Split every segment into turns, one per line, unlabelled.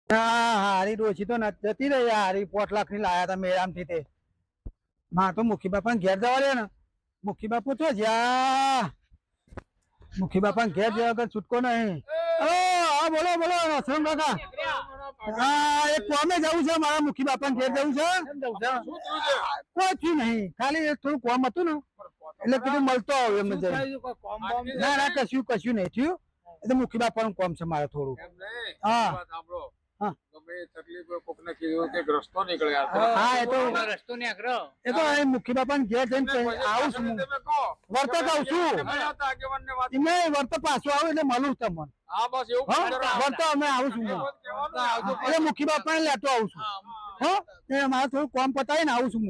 હારી ડોશી તો નથી જતી રહી હારી 5 લાખ ની લાયા હતા મેરામ થી તે માં તો મુખી બાપા ઘેર જવા દે ને મુખી બાપુ તો જ્યાં મુખી બાપા ઘેર જવા વગર છૂટકો નહીં હા બોલો બોલો રસમ કાકા હા એક કોમે જવું છે મારા મુખી બાપા ઘેર જવું છે કોઈ થયું નહીં ખાલી થોડું કોમ હતું ને એટલે કીધું મળતો આવ્યો એમને ના ના કશું નહીં થયું એટલે મુખી બાપા નું કોમ છે મારે થોડું હા મુખી બાપા ને ઘેર જઈને આવું છું વર્ત આવું છું વર્ત પાછું આવું એટલે મળું તમને વર્ત અમે આવું છું એટલે મુખી બાપા ને લેતો આવું છું મારે થોડું કોમ પતાવીને આવું છું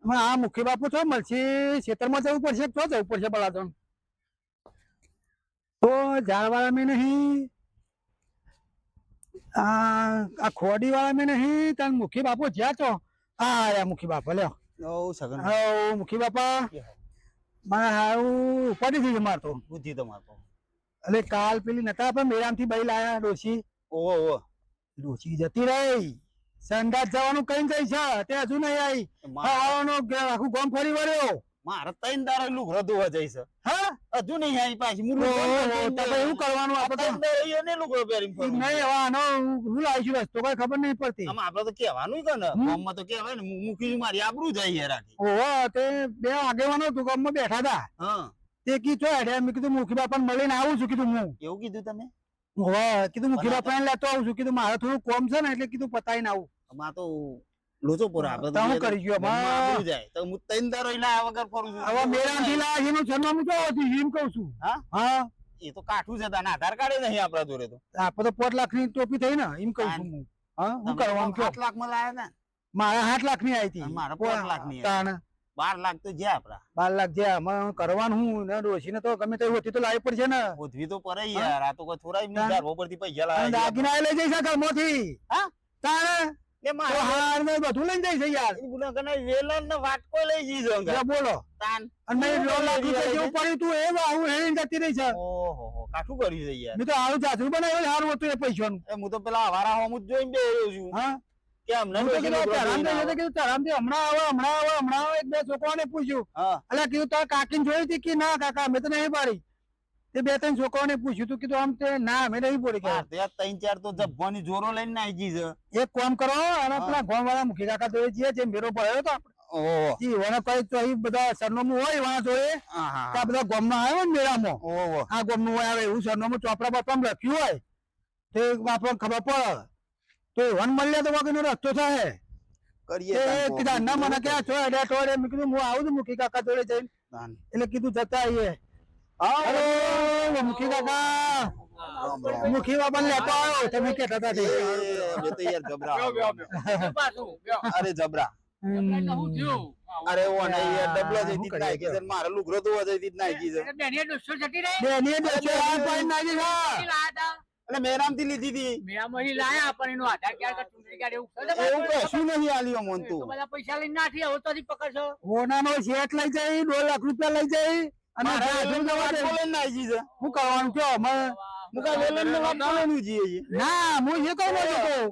હું આ મુખી બાપુ છો મળશે ખેતરમાં જવું પડશે તો જવું પડશે બળાદણ તો ઝાડવાળા મેં નહીં આ ખોડી વાળા મેં નહીં તને મુખી બાપુ જ્યાં છો આ મુખી બાપા લ્યો મુખી બાપા મને હારું ઉપાડી થઈ માર તો બુદ્ધિ તો મારતો એટલે કાલ પેલી નતા પણ મેરામ થી બઈ લાયા ડોશી ઓહો ડોશી જતી રહી સંડાસ જવાનું કઈ જઈ છે તે હજુ નહીં આવી આવવાનો આખું ગામ ફરી વળ્યો મારે ત્રણ દાડા લુગડો ધોવા જઈ છે હા હજુ નહીં આવી પાછી એવું કરવાનું આપણે લુગડો પહેરી નહીં આનો હું લાવીશું રસ્તો કઈ ખબર નહીં પડતી આપડે તો કેવાનું કે ને ગામમાં તો કેવાય ને મૂકી મારી આબરૂ જાય રાખી ઓહો તે બે આગેવાનો તું ગામમાં બેઠા હતા હા તે કીધું હેડે મેં કીધું મુખી બાપા મળીને આવું છું કીધું હું એવું કીધું તમે કીધું મુખી બાપા લેતો આવું છું કીધું મારે થોડું કોમ છે ને એટલે કીધું પતાવીને આવું આમાં તો લોચો પર આપણે તો કરી ગયો માં જાય તો હું ત્રણ દારો ઇલા વગર ફરું છું હવે મેરાથી લા એનું સરનામું જો હતી એમ કહું છું હા એ તો કાઠું છે તાના આધાર કાર્ડ નહીં આપડા જોડે તો આપણે તો 5 લાખ ની ટોપી થઈ ને એમ કહું છું હું હા હું કરવાનું 7 લાખ માં લાયા ને મારા 8 લાખ ની આવી હતી મારા 5 લાખ ની તાણ 12 લાખ તો જે આપડા 12 લાખ જે આમાં કરવાનું હું ને ડોશીને તો ગમે તે હોતી તો લાવી પડશે ને હોતી તો પડે યાર આ તો કોઈ થોડા એમ ઘર ઉપરથી પૈસા લાવે દાગીના લઈ જઈશ ઘરમાંથી હા તાણ એ મારો હાર ને બધું લઈ જાય છે યાર ગુના કને વેલણ ને વાટકો લઈ જઈ જો બોલો તાન અને મે 2 લાખ રૂપિયા જેવું પડ્યું તું એ આવું હેણ જતી રહી છે ઓહો કાઠું કર્યું છે યાર મે તો આવું જાજુ બનાવ્યું હારું હતું એ પૈસાનું એ હું તો પેલા વારા હોમ જ જોઈને બેહ્યો છું હા કેમ ન કીધું તારામથી હમણાં આવે એક બે છોકરાને પૂછ્યું એટલે કીધું તાર કાકીને જોઈ હતી કે ના કાકા મેં તો નહીં પાડી તે બે ત્રણ છોકરાને પૂછ્યું તું કીધું આમ તે ના મેં નહીં પડી ગયા તે 3-4 તો જબ્બાની જોરો લઈને આવી ગઈ છે એક કામ કરો અને પેલા ગામ વાળા મુખી કાકા જોડે જઈએ જે મેરો પડ્યો તો ઓહો જી વને કઈ તો અહીં બધા સરનામું હોય વાળા જોડે આ બધા ગામમાં આવ્યો ને મેળામાં ઓહો આ ગામનું હોય આવે એવું સરનામું ચોપડા બાપરામાં લખ્યું હોય તે આપણને ખબર પડે તો વન મળ્યા તો વગરનો રસ્તો થાય કરીએ કીધા ના મને ક્યાં છો એડા ટોરે મેં કીધું હું આવું છું મુખી કાકા જોડે જઈને એટલે કીધું જતા આવીએ મુખી કાકા મુખી બાપા લેતો આવ્યો તમે કેતા હતા તો યાર જબરા અરે જબરા અરે ઓ ના યાર ડબલો જઈ દીધા કે મારે લુગરો તો જઈ દીધા નાખી છે બેની 200 જતી રહી બેની 200 આ પાઈ નાખી છે એટલે મેરામ થી લીધી હતી મેરામ અહીં લાયા પણ એનો આધાર કાર્ડ ચૂંટણી કાર્ડ એવું કશું નહીં આલ્યો મન તું બધા પૈસા લઈને નાખી હવે તો પકડશો હોનાનો શેઠ લઈ જાય 2 લાખ રૂપિયા લઈ જાય અને હું કરવાનું કયો મુકા વેલન ને વાત બોલવાનું જીએ ના હું એ કહું છું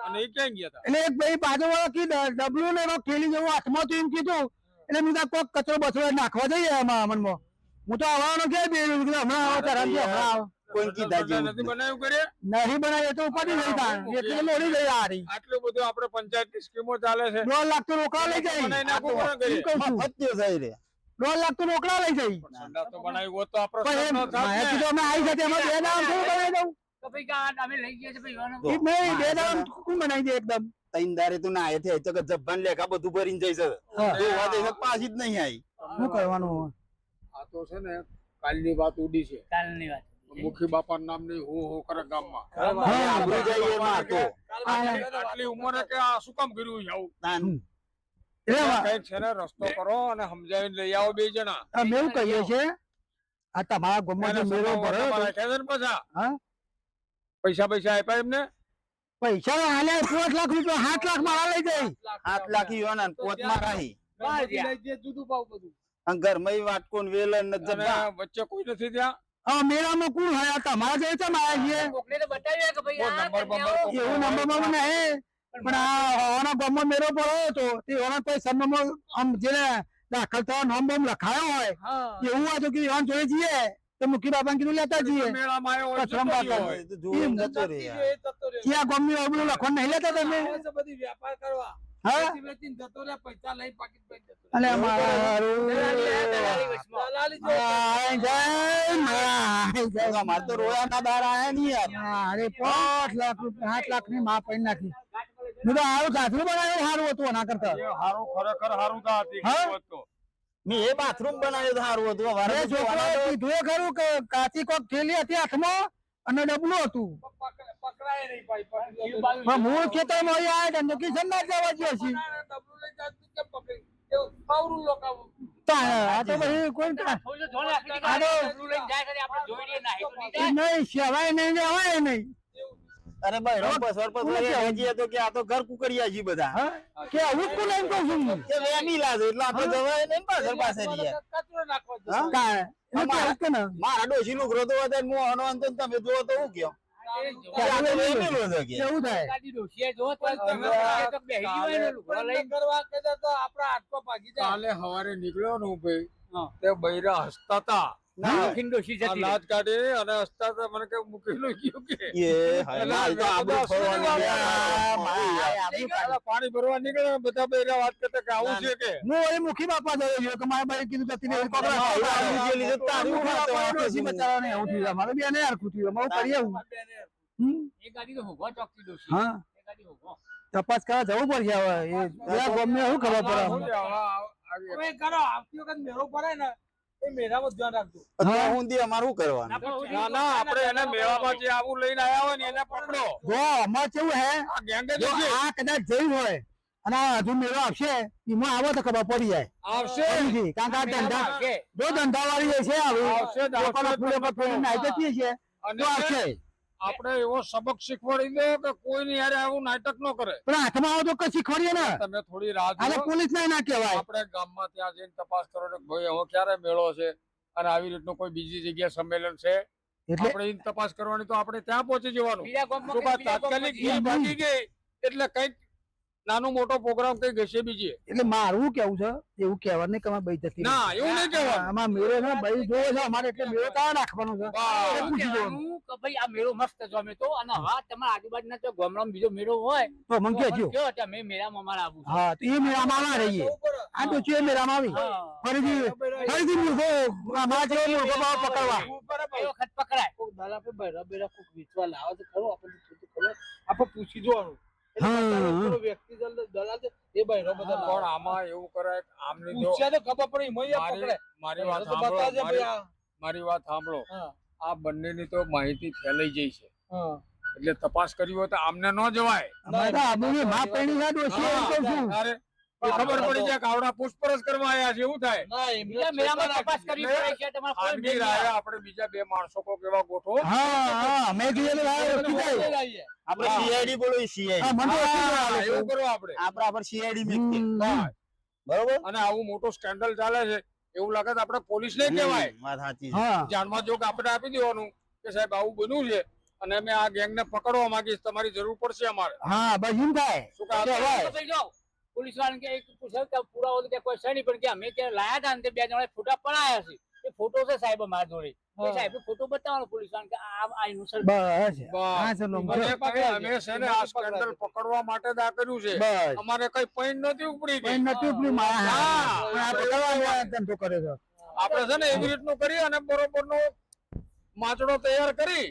અને એ ક્યાં ગયા હતા એટલે એક ભાઈ બાજુ વાળો કી ડબલું ને રો ખેલી જેવું હાથમાં તો એમ કીધું એટલે મેં કોક કચરો બચરો નાખવા જઈએ એમાં મનમાં હું તો આવવાનો કે હમણાં આવો તારા હમણાં કોઈ કીધા જેવું નથી બનાવ્યું કરે નહીં બનાવ્યું તો ઉપાડી લઈ તા એટલે લોડી લઈ આ રહી આટલું બધું આપણે પંચાયતની સ્કીમો ચાલે છે 2 લાખ તો રોકડા લઈ જાય હત્યો જાય રે 2 લાખ તો રોકડા લઈ જાય સંડાસ તો બનાવ્યું હોત તો આપણે માયાથી તો અમે આવી જતે એમાં બે નામ શું બનાવી દઉં તો ભાઈ ગાડ અમે લઈ ગયા છે ભાઈ નહીં બે નામ કોણ બનાવી દે એકદમ તૈન દારે તો ના આયે તો જબ્બાન લેખા બધું ભરીને જઈ છે એ વાત એ પાછી જ નહીં આવી શું કરવાનું આ તો છે ને કાલની વાત ઉડી છે કાલની વાત મુખી બાપા નામ ની હો કરે ગામમાં આટલી ઉંમરે કે આ શું કામ કર્યું છે આવું રસ્તો કરો અને સમજાવીને લઈ આવો બે જણા અમે એવું કહીએ છે આ તમારા ગામમાં મેળો ભર્યો પૈસા આપ્યા એમને પૈસા હાલે 5 લાખ રૂપિયા 7 લાખ મારા લઈ જાય 7 લાખ યોના 5 માં રહી જુદું પાવ બધું ઘર માં વાટકો વેલણ વચ્ચે કોઈ નથી ત્યાં હા મેળામાં કોણ હોય તમારા જેવું છે મારા છીએ
કોકને તો બતાવ્યું કે ભાઈ આ
નંબર
એવું નંબર માં નહીં પણ આ હોવાના ગામમાં મેળો પડ્યો હતો તે હોવાના કોઈ સરનામું આમ જે દાખલ થવા નામ બામ લખાયો હોય એવું હતું કે એવાન જોડે જઈએ તો મુખી બાપાને કીધું લેતા જઈએ
મેળામાં આવ્યો હોય,
કચરામાં
જતો
બાકા.
રહ્યો હોય.
તો જોઈને જતો રહે યાર.
ક્યાં ગામની આબરૂ લખવાનું નહીં લેતા તમે
બધી વ્યાપાર કરવા
હા
વેચી વેચીને જતો રહે, પૈસા લઈ પાકીટ લઈ જતો રહે.
અને
દલાલી વચમાં.
દલાલી જો
અમારે તો રોયાના દાર આયા નહીં યાર.
અરે 5 લાખ રૂપિયા 7 લાખ ની માં પડી નાખી મેં તો હારું સાસરું બનાવ્યું સારું હતું એના કરતા
એ હારું ખરેખર હારું તા હતી
હા?
કિંમત તો.
મેં એ બાથરૂમ બનાવ્યું તો સારું હતું. અમારે
અરે
તો
છોકરાએ
જોવાના તો-
કીધું એ ખરું કે કાચી કોક થેલી હતી હાથમાં અને ડબલું હતું
પકડાય નહીં ભાઈ, પકડી લો.
પણ મૂળ ખેતરમાં અહીં આયા હતા ને તો કિશન ના જવા જ્યો છે
ડબલું લઈ જાય તું કેમ પકડી? એવું પાવરું લોકો
આ તો પછી કોઈ
થોડું જોડે આપણી
આ તો-
ડબલું લઈને જાય ખરી, આપણે જોઈ લઈએ નાહી તો નહીં જાય.
નહીં સેવાય નહીં જવાય નહીં
અરે ભાઈ રોજ પસવાર પસવાર એ હજીએ તો કે આ તો ઘર કુકડિયા છે બધા.
હા કે આવું કોણ એમ કહું છું હું?
કે વેમી લાજો એટલે આપણે જવાય નહીં ને પાછળ પાછળ યાર.
કચરો નાખવા જતો.
હા?
કાંઈ. એટલે કેવું કે ને
મારા ડોશી નું ગ્રોથ વધારે હું આનો અંત તમે જુઓ તો હું કયો કે આ તો વેમેલો છે કે.
કેવું થાય
એકાદી ડોશીએ જો તો તમે તો બેસી ગયો એનો લુગડો લઈને.
કરવા કહેતા તો આપણા હાથમાં ભાગી જાય.
કાલે સવારે નીકળ્યો ને હું ભાઈ
હા.
તે બૈરા હસતા તા
મુખીની ડોશી
આ
જતી
લાજ કાઢી અને હસતા તા મને કે મૂકેલું ગયું કે
એ હાલ તો આબરૂ ફરવાની ગયા. મારા આબરૂ
કાલે પાણી ભરવા નીકળે ને બધા બૈરા વાત કરતા કે આવું છે કે
હું એ મુખી બાપા જોયો છે કે મારા ભાઈ કીધું જતી રહી કોકરા
આબરૂ આબરૂ જે લીધે તારું
મુખી
ખાતો
બાપા
હતો.
ડોશી બચારાને એવું થયું છે. મારે બેને હરખું થયું છે. હું કરીએ હું. હમ?
એક ગાડી તો હોગો ચોકતી ડોશી.
હા
એક ગાડી હોગો.
તપાસ કરવા જવું પડશે હવે એ પેલા ગામને શું ખબર પડે
હવે કરો, આવતી વખત મેળો ભરાય ને એ મેળામાં ધ્યાન રાખજો.
અત્યાર સુધી અમારે શું કરવાનું?
ના ના આપણે એને મેળામાં જે આવું લઈને આયા હોય ને એને પકડો
જો આમાં કેવું હે
આ ગેંગે
જો આ કદાચ જઈ હોય અને આ હજુ મેળો આવશે એમાં આવે તો ખબર પડી જાય
આવશે
સમજી? કારણ કે આ ધંધા
આવશે.
જો ધંધા વાળી છે આવી
આવશે જ,
લોકોના
આવશે જ.
ફૂલે પર ફરીને નાઈ જતી છે
અને
તો આવશે
આપણે એવો સબક શીખવાડી દો કે કોઈની યારે આવું નાટક ન કરે
પણ હાથમાં આવો તો કઈ શીખવાડીએ ને
તમે થોડી રાહ
આને
જુઓ
પોલીસ ના કહેવાય
આપણે ગામમાં ત્યાં જઈને તપાસ કરો કે ભાઈ હવે ક્યારે મેળો છે અને આવી રીતનું કોઈ બીજી જગ્યાએ સંમેલન છે
એટલે
આપણે એની તપાસ કરવાની તો આપણે ત્યાં પહોંચી જવાનું
બીજા ગામમાં
શું
કે
કાં
બીજા ગામમાં
તાત્કાલિક
જઈએ.
ભીડ ભાગી ગઈ એટલે કઈક નાનો મોટો પ્રોગ્રામ કઈ ઘસે બીજે
એટલે મારું કેવું છે એવું કહેવાનું નહીં કે અમારે બઈ જતી
ના એવું નહીં કહેવાનું
આમાં મેળો છે બઈ જોવો છે અમારે એટલે મેળો ત્યાં નાખવાનો છે
બસ.
એ
એવું
પૂછી જોવાનું.
કહેવાનું કે ભાઈ આ મેળો મસ્ત જમે તો અને હા તમારા આજુબાજુના જો ગામડામાં બીજો મેળો હોય
તો મને
તો
કહેજો
કયો તમે મેળામાં અમારે આવવું છે.
હા તો એ મેળામાં ના રહીએ
જવું પડે.
આ તો છે મેળામાં આવી
હા.
ફરીથી મૂર્ખો અમારા જેવો મૂર્ખો ભાવ પકડવા
એ વખત પકડાય.
કોક દાડા પે બૈરા બૈરા કોક વેચવા લાવે છે ખરો, આપણને થોડું ખબર આપણે પૂછી જોવાનું. એટલે
હા,
બધાનો
હા.
પેલો વ્યક્તિ દલાલ છે એ બૈરો બધા
પણ આમાં એવું કરાય કે આમની જો
પૂછ્યા તો ખબર પડે એમાં ય પકડે.
મારી વાત
તો બતાવજે
સાંભળો
ભાઈ આ.
મારી વાત સાંભળો
હા,
આ બંનેની તો માહિતી ફેલાઈ જઈ છે
હા.
એટલે તપાસ કરી હોય તો આમને ન જવાય
અમારે તો આબુની માં પૈણી ના ડોશી એમ કહું છું
અરે એ ખબર પડી જાય કે આવડા પૂછપરછ કરવા આયા છે એવું થાય
ના, એમને
બીજા મેળામાં તપાસ
ચેતવા
કરવી પડે છે તમારે કોઈ
ખાનગી
મેળ
રાહે
નહીં આવે.
આપણે બીજા બે માણસો કોક એવા ગોઠવો
હા હા મેં કીધું
રાખજો.
લાવો
લાવીએ.
આપણે સીઆઈડી બોલો
હા
સીઆઈડી
મને તો
હા,
ઓળખી
એવું કરો આપણે
આપણે સીઆઈડી મેકતી
હમ.
બરોબર.
અને આવું મોટું સ્કેન્ડલ ચાલે છે એવું લાગે તો આપણે પોલીસ ને કહેવાય
વાત સાચી છે.
હા
જાણવા જો કે આપણે આપી દેવાનું કે સાહેબ આવું બન્યું છે અને અમે આ ગેંગને પકડવા માંગીશ તમારી જરૂર પડશે અમારે
હા બસ એમ થાય
શું કામ
કહેવાય.
તો ભાઈ જાઓ. પોલીસ વાળાને કે એક પૂછે કે પુરાવો તો કે કોઈ છે નહીં પણ કે અમે ત્યાં લાયા હતા ને તે બે જણા ફોટા પડાયા છે એ ફોટો છે સાહેબ મારા જોડે એ સાહેબ ફોટો બતાવવાનો પોલીસ વાળાને કે આ એનું સર
બસ હા ચલો
અને અમે છે ને આ સ્કેન્ડલ પકડવા માટે જ આ કર્યું છે
બસ
અમારે કઈ પોઈન્ટ નથી ઉપડી
કોઈ
ગઈ
નથી ઉપડી મારા
હા.
પણ આ પકડવાનો ધંધો કરે છે
આપણે છે ને એવી રીતનું કરી અને બરોબરનો માચડો તૈયાર કરી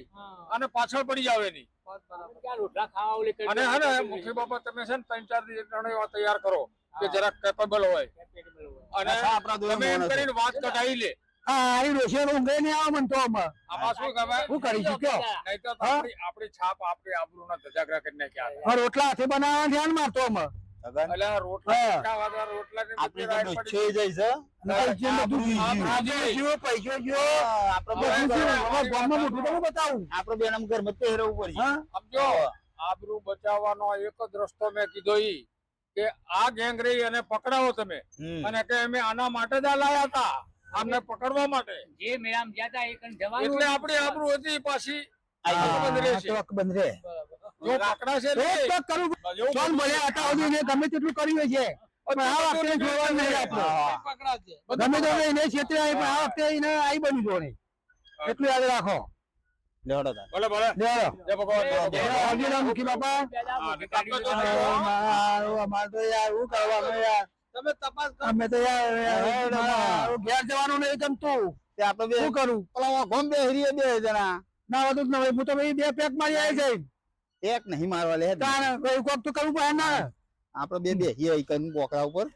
અને પાછળ પડી જાવ એની
ક્યાં રોટલા ખાવા ઓલે કરી
અને હે ને મુખી બાબા તમે છે ને 3-4 જણા એવા તૈયાર કરો કે જરાક કેપેબલ હોય અને
અચ્છા, આપણા દોરે
તમે એમ
માણસ
કરીને વાત કઢાઈ લે
હા એ ડોશી ઊંઘે નહીં આવે મને તો આમાં
આમાં શું ખબર
શું કરીશું કયો
નહીં તો આપણી છાપ આપણી આબરૂના ધજાગરા કરી નાખ્યા
આ રોટલા હાથે બનાવવા ધ્યાન મારતો આમાં
અગર
એટલે આ રોટલા
હા.
કેટલા વાગ્યા રોટલાની
આપણે
બધી
તો
રાઈડ
ડોછો
પડી
જાય છે
અને પૈસે બધું
આબરૂ
આબરૂ
જીવો, પૈસો જીવો.
આપણે
બધું
બે
જીવો. હવે ગામમાં મોટું તો હું બતાવું
આપણે બે નામ ઘરમાં જ રહેવું પડશે.
હા
સમજો આબરૂ બચાવવાનો એક જ રસ્તો મેં કીધો ઈ કે આ ગેંગ રહી અને પકડાવો તમે
હમ.
અને કે અમે આના માટે જ આ લાયા હતા આમને પકડવા માટે
જે મેળામાં ગયા તા એ કણ જવાનું
એટલે આપણી આબરૂ હતી પાછી
હા,
બંધ રહેશે.
તો બંધ રહે.
જો પકડાશે
રોજ
નહીં,
તો કરવું
એવું
ચાલ મળ્યા હતા સુધી ને ગમે તેટલું કર્યું છે પણ આ વખતે જોવાનું નહીં આપણે.
પકડાશે
ગમે તો એને ક્ષેત્રે આવી પણ આ વખતે એને આવી બન્યું જો નહીં એટલું યાદ રાખો.
લેવડો તાર.
ભલે ભલે
લેવડો.
જય ભગવાન, જય ભગવાન.
આવજો ને મુખી બાપા. અમારે તો યાર શું કરવાનું યાર,
તમે તપાસ કરો
અમે તો યાર મારા ઘેર જવાનું નહીં ગમતું.
તે આપણે બે
શું કરું
પેલા ગોમ બે હરીએ બે જણા
ના હોતું જ ન હોય. હું તો ભાઈ 2 પેક મારી આવી જાય
એક નહીં મારવા લે
તાણ કોઈ કોક તો કરવું પડે ને.
આપણે બે બેહીએ ઈ કઈ બોકડા ઉપર